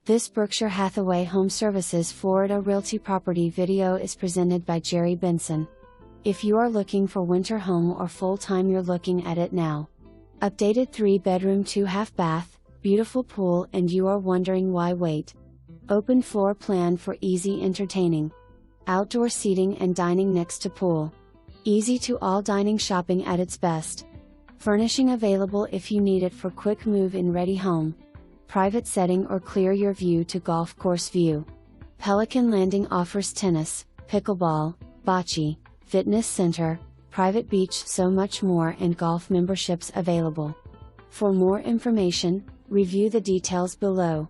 This Berkshire Hathaway HomeServices Florida Realty property video is presented by Geri Benson. If you are looking for winter home or full-time, you're looking at it now. Updated 3-bedroom 2.5 bath, beautiful pool, and you are wondering why wait. Open floor plan for easy entertaining. Outdoor seating and dining next to pool. Easy to all dining shopping at its best. Furnishing available if you need it for quick move-in ready home. Private setting or clear your view to golf course view. Pelican Landing offers tennis, pickleball, bocce, fitness center, private beach, so much more, and golf memberships available. For more information, review the details below.